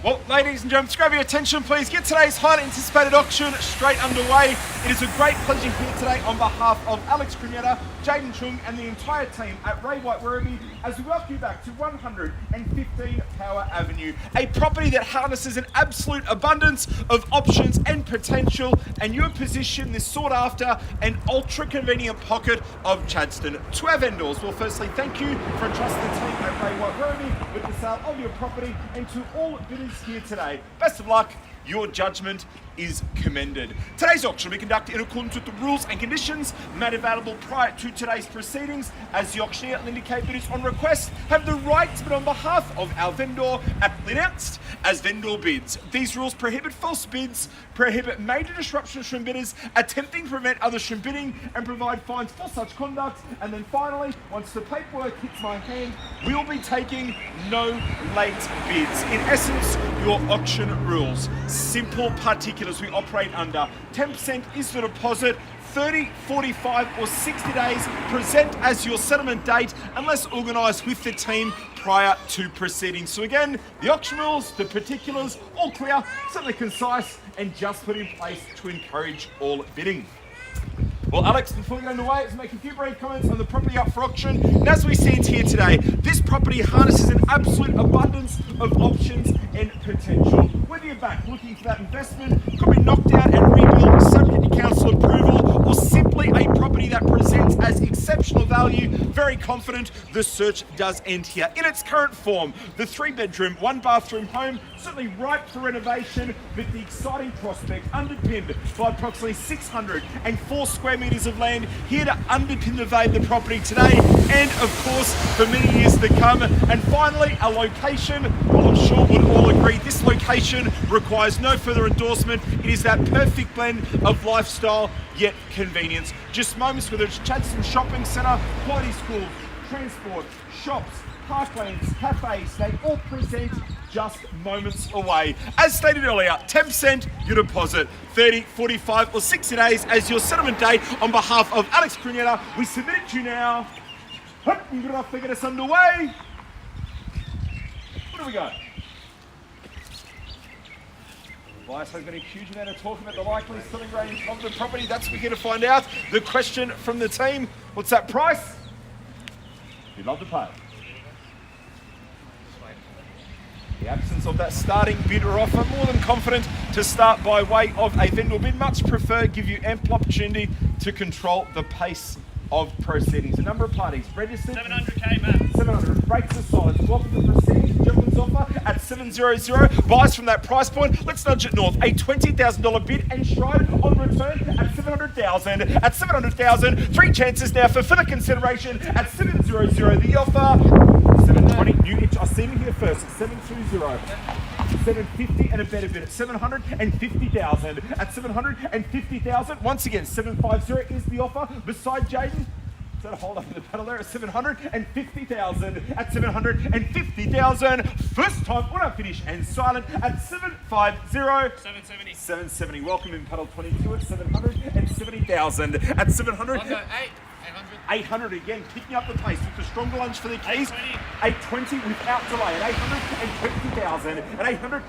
Well, ladies and gentlemen, grab your attention, please. Get today's highly anticipated auction straight underway. It is a great pleasure here today on behalf of Alex Krnjeta, Jaden Chung, and the entire team at Werribee as we welcome you back to 115 Power Avenue, a property that harnesses an absolute abundance of options and potential, and you're positioned this sought after and ultra convenient pocket of Chadstone. To our vendors, well, firstly, thank you for entrusting the team at Werribee with the sale of your property, and to all bidders here today, best of luck. Your judgment is commended. Today's auction will be conducted in accordance with the rules and conditions made available prior to today's proceedings, as the auctioneer will indicate bidders on request have the right to bid on behalf of our vendor, aptly announced as vendor bids. These rules prohibit false bids, prohibit major disruptions from bidders, attempting to prevent others from bidding, and provide fines for such conduct. And then finally, once the paperwork hits my hand, we'll be taking no late bids. In essence, your auction rules. Simple particulars we operate under. 10% is the deposit. 30, 45 or 60 days present as your settlement date unless organised with the team prior to proceeding. So again, the auction rules, the particulars, all clear, certainly concise, and just put in place to encourage all bidding. Well, Alex, before we go underway, let's make a few brief comments on the property up for auction. And as we stand here today, this property harnesses an absolute abundance of options and potential. Whether you're back looking for that investment, could be knocked out and rebuilt subject to council approval, or simply a property that presents as exceptional value, very confident the search does end here. In its current form, the 3-bedroom, 1-bathroom home, certainly ripe for renovation, with the exciting prospect underpinned by approximately 604 square metres of land here to underpin the value of the property today and of course for many years to come. And finally, a location, well, I'm sure we'd all agree this location requires no further endorsement. It is that perfect blend of lifestyle yet convenience. Just moments, whether it's Chadstone Shopping Centre, quality schools, transport, shops, parklands, cafes, they all present just moments away. As stated earlier, 10% your deposit, 30, 45 or 60 days as your settlement date on behalf of Alex Krnjeta. We submit it to you now. Good enough to get us underway. What do we got? Bias has been a huge amount of talk about the likely selling range of the property. That's what we're here to find out. The question from the team, what's that price? You'd love to pay. The absence of that starting bid or offer, more than confident to start by way of a vendor bid. Much prefer give you ample opportunity to control the pace of proceedings. A number of parties registered. 700k, man. 700. Rates of silence. Welcome to proceedings. Gentleman's offer at 700. Buys from that price point. Let's nudge it north. A $20,000 bid and stride on return at 700,000. At 700,000, 3 chances now for further consideration at 700. The offer. 720, new itch. I'll see me here first. 720. 750 and a better bid at 750,000. At 750,000, once again, 750 is the offer. Beside Jaden, is that a hold up in the pedal there? At 750,000. At 750,000, first time on our finish and silent at 750. 770. 770. Welcome in pedal 22 at 770,000. At 700. 800 again, picking up the pace with the stronger lunge for the keys. 820 without delay at 820,000. At 800,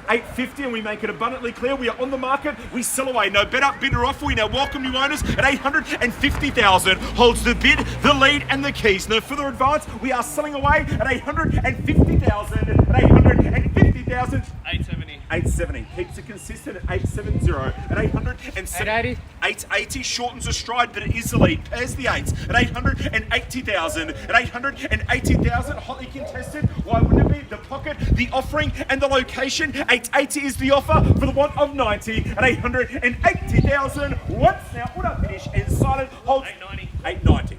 850, and we make it abundantly clear we are on the market. We sell away. No better bidder offer. We now welcome new owners at 850,000. Holds the bid, the lead, and the keys. No further advance. We are selling away at 850,000. At 850,000. 870. 870 keeps it consistent at 870. At 880. 880 shortens the stride, but it is the lead. Pairs the 8s at 880,000. At 880,000, hotly contested. Why wouldn't it be? The pocket, the offering, and the location. 880 is the offer for the want of 90. At 880,000, once now, what a finish and silent holds 890. 890.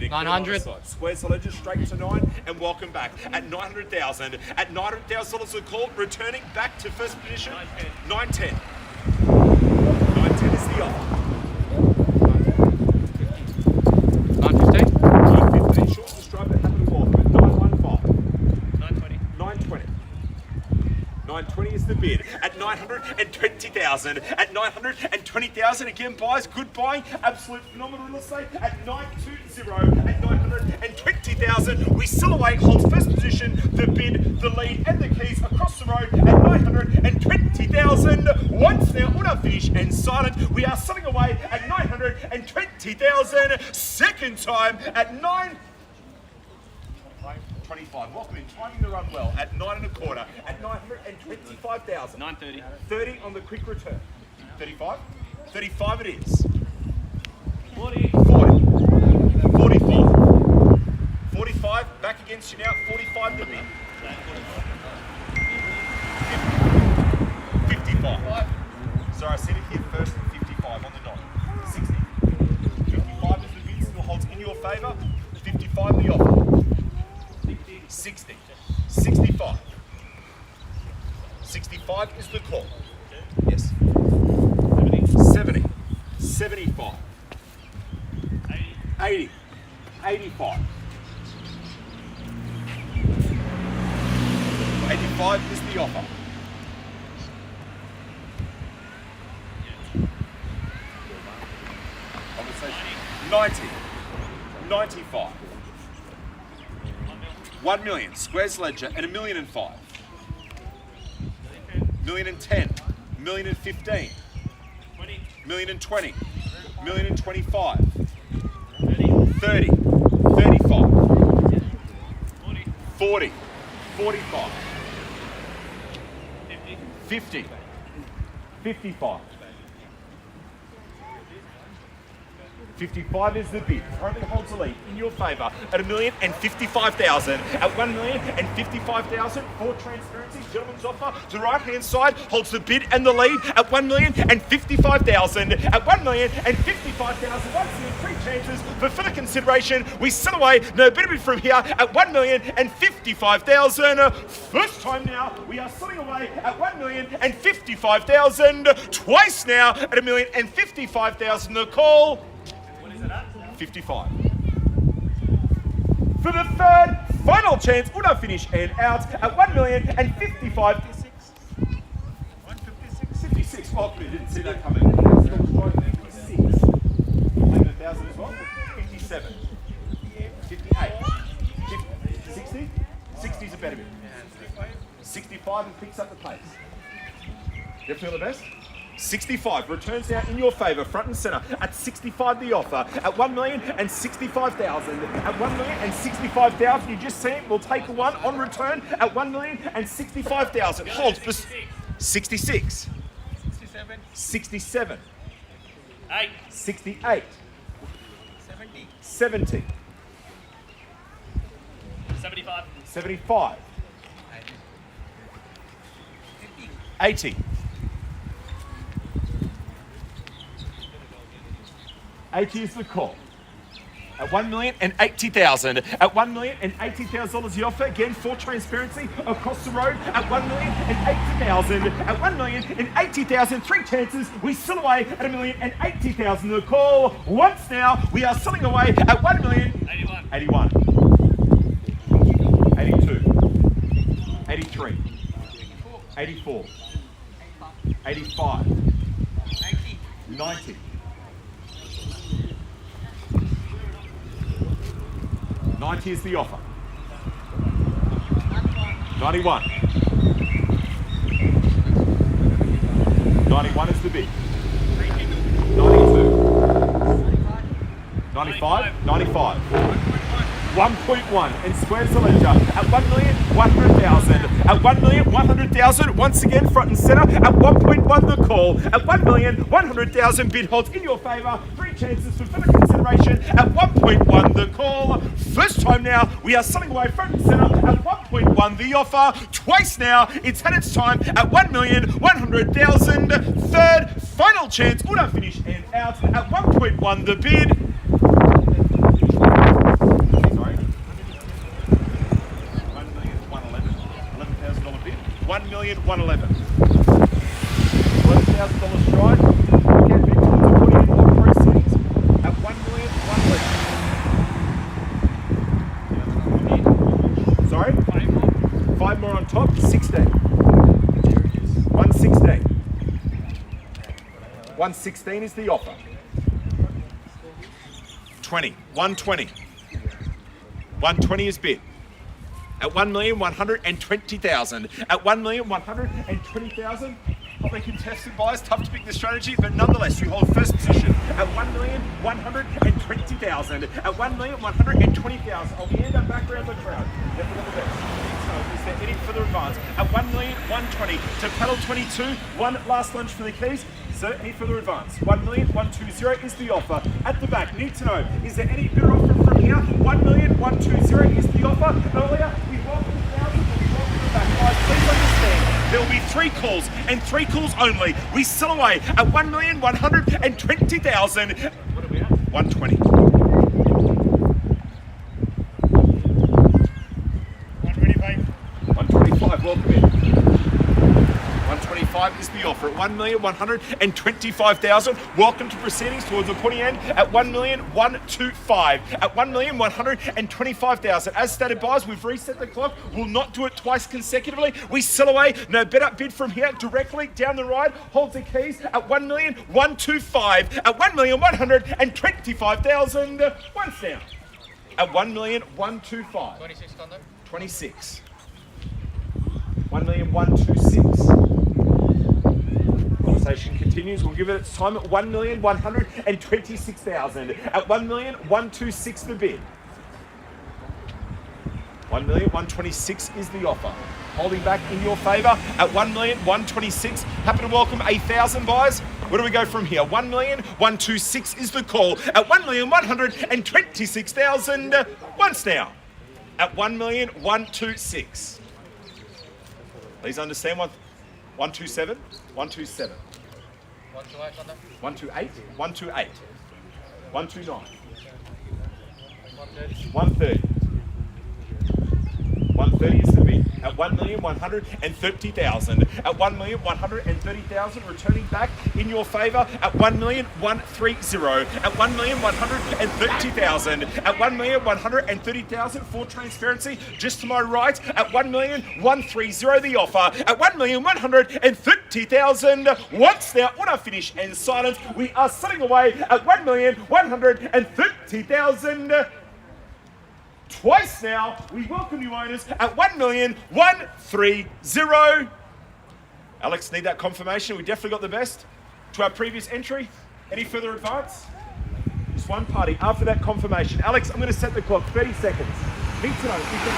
900. Squares the ledger straight to 9 and welcome back at 900,000. At $900,000 a call, returning back to first position. 910. 910 is the offer. 915. 915 short the stride, but happy to walk with 915. 920. 920. 920 is the bid. At 920,000. At 920,000, again, buys, good buying, absolute phenomenal real estate. At 920, at 920,000, we still away, holds first position, the bid, the lead, and the keys across the road at 920,000. Once now, on our finish and silent, we are selling away at 920,000. Second time at 925. Welcome in, timing the run well at 9 1/4 at 925,000. 930. 30 on the quick return. 35? 35 it is. 40. 40. 45. 45, back against you now. 45 to me. 55. Sorry, I said it here first. 55 on the dot. 60. 55 is the bid, still holds in your favour. 55 the offer. 60. 65. 65 is the call. Yes. 70. 75. 80. 85. 85 is the offer. Conversation. 90. 95. 1 million, squares ledger, and 1,000,005. 1,010,000, 1,015,000, 20. 1,020,000, 1,025,000, 30, 35, 40, 45, 50, 55. 55 is the bid. Currently holds the lead in your favour at 1,055,000. At 1,055,000 for transparency, gentleman's offer. To the right hand side holds the bid and the lead at 1,055,000. At 1,055,000, once again, 3 chances, but for the consideration, we sell away no better bid from here at 1,055,000. First time now, we are selling away at 1,055,000. Twice now at 1,055,000. The call. 55. For the third, final chance, Uno finish and out at 1,055,000. 56. Oh, we didn't see that coming. 56. 1,000 as well. 57. 58. 60. 60 is a better bit. 65 and picks up the pace. You feel the best? 65 returns now in your favour, front and centre at 65 the offer, at 1,065,000. At 1,065,000, you just see it, we'll take the one on return at 1,065,000. Holds for 66. 67. 8. 68. 70. 75. 75. 80. 80 is the call. At 1,080,000. At $1,080,000 the offer. Again, for transparency, across the road at 1,080,000. At 1,080,000, 3 chances. We sell away at 1,080,000 the call. Once now, we are selling away at 1,081,000. 82. 83. 84. 85. 90. 90 is the offer. 91. 91 is the bid. 92. 95. 95. 1.1 and squares the ledger at 1,100,000. At 1,100,000, once again front and centre at 1.1 the call. At 1,100,000, bid holds in your favour. 3 chances for further consideration at 1.1 the call. First time now, we are selling away front and centre at 1.1 the offer. Twice now, it's had its time at 1,100,000. Third, final chance, Uno finish and out at 1.1 the bid. $1,111,000 $11,000 stride. Can bid towards a put in on proceeds at $1,111,000. Sorry? 5 more on top, 16. 116. 116 is the offer. 20, 120. 120 is bid. At 1,120,000. At 1,120,000. Hotly contested buys, tough to pick the strategy, but nonetheless, we hold first position at 1,120,000. At 1,120,000. I'll end up back around the crowd. Never got the best. Is there any further advance? At 1,120,000 to paddle 22. One last lunge for the keys. So any further advance? 1,120,000 is the offer. At the back, need to know, is there any bidder offer from here? 1,120,000 is the offer. Earlier, we welcome the thousands, but we welcome the back. Guys, please understand, there will be 3 calls and 3 calls only. We sell away at 1,120,000. What are we at? 120. 125, welcome in. 125 is the offer at 1,125,000. Welcome to proceedings towards the pointy end at 1,125,000. At 1,125,000. As stated, buyers, we've reset the clock. We'll not do it twice consecutively. We sell away. No better bid from here directly down the ride. Holds the keys at 1,125,000. At 1,125,000. Once down. At 1,125,000. 26 condo. 26. 1,126,000. Conversation continues. We'll give it its time at 1,126,000. At 1,126,000 the bid. 1,126,000 is the offer. Holding back in your favour at 1,126,000. Happy to welcome 1,000 buyers. Where do we go from here? 1,126,000 is the call at 1,126,000. Once now at 1,126,000. Please understand 127, 127. 128, 128. 129. 130. 130 is the bid at 1,130,000. At 1,130,000, returning back in your favour at 1,130,000. At 1,130,000. At 1,130,000 for transparency. Just to my right at 1,130,000 the offer. At 1,130,000. Once now, when I finish and silence, we are selling away at 1,130,000. Twice now, we welcome new owners at 1,130,000. Alex, need that confirmation? We definitely got the best to our previous entry. Any further advance? Just one party after that confirmation. Alex, I'm going to set the clock. 30 seconds. Need to know if you can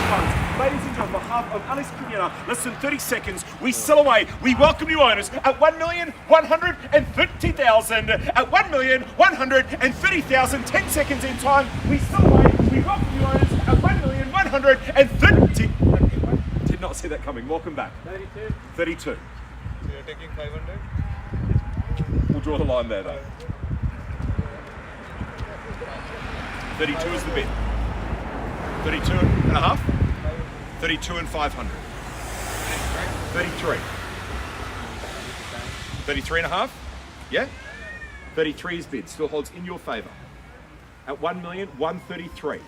funds. Ladies and gentlemen, on behalf of Alex Krnjeta, less than 30 seconds, we sell away. We welcome new owners at 1,130,000. At 1,130,000, 10 seconds in time, we sell away. We welcome new owners at 1,130,000. Did not see that coming. Welcome back. 32. 32. So you're taking 500? We'll draw the line there though. 32 is the bid. 32 and a half. 32 and 500. 33. 33 and a half. Yeah. 33 is bid. Still holds in your favour. At 1,133,000.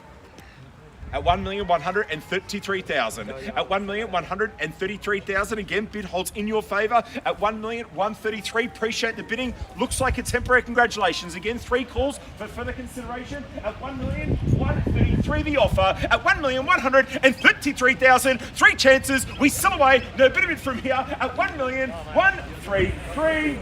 At 1,133,000. At 1,133,000 again, bid holds in your favour. At 1,133,000, appreciate the bidding. Looks like a temporary. Congratulations again. 3 calls for further consideration. At 1,133,000 the offer. At 1,133,000, 3 chances. We sell away. No bid from here. At 1,133,000.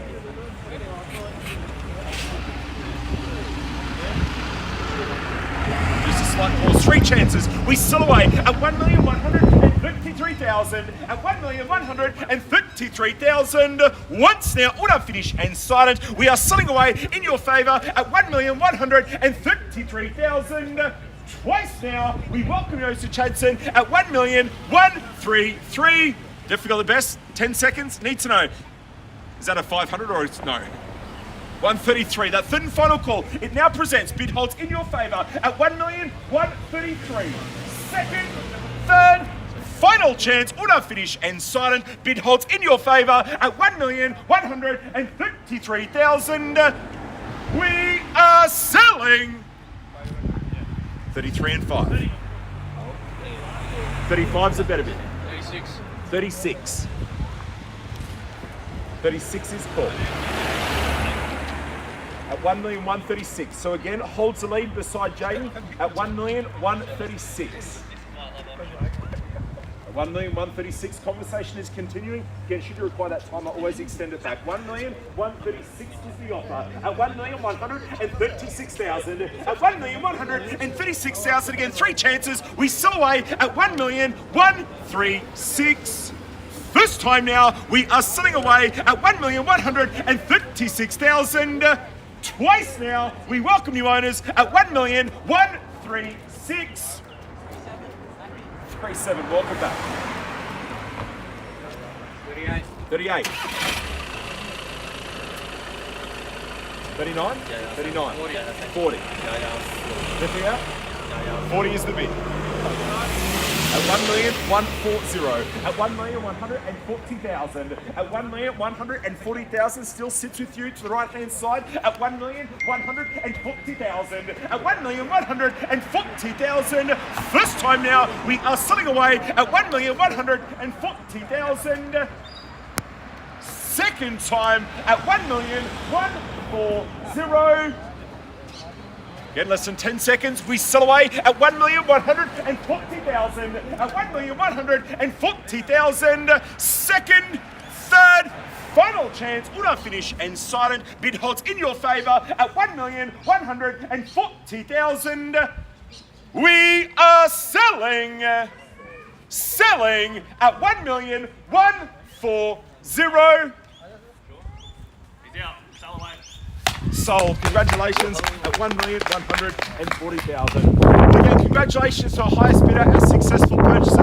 Slight pause, 3 chances. We sell away at 1,133,000. At 1,133,000. Once now, auto finish and silent. We are selling away in your favour at 1,133,000. Twice now, we welcome you to Chadstone at 1,133,000. Definitely got the best. 10 seconds. Need to know. Is that a 500 or it's no? 133, that third and final call. It now presents bid holds in your favour at 1,133,000. Second, third, final chance, auto finish and silent. Bid holds in your favour at 1,133,000. We are selling 33 and 5. 35's a better bid. 36. 36. 36 is called. at 1,136,000. So again, holds the lead beside Jaden at 1,136,000. 1,136,000. Conversation is continuing. Again, should you require that time, I'll always extend it back. 1,136,000 is the offer. At 1,136,000. At 1,136,000. Again, 3 chances. We sell away at 1,136,000. First time now, we are selling away at 1,136,000. Twice now, we welcome new owners at 1,136,000. 37, welcome back. 38. 38. 39? 39. 40. 50 out? 40 is the bid. At 1,140,000. At 1,140,000. At 1,140,000 still sits with you to the right hand side. At 1,140,000. At 1,140,000. First time now, we are selling away at 1,140,000. Second time at 1,140,000. Again, less than 10 seconds, we sell away at 1,140,000. At 1,140,000. Second, third, final chance, Una finish and silent. Bid holds in your favour at 1,140,000. We are selling at 1,140,000. He's out. Sell away. Sold. Congratulations at 1,140,000. Again, congratulations to our highest bidder, our successful purchaser.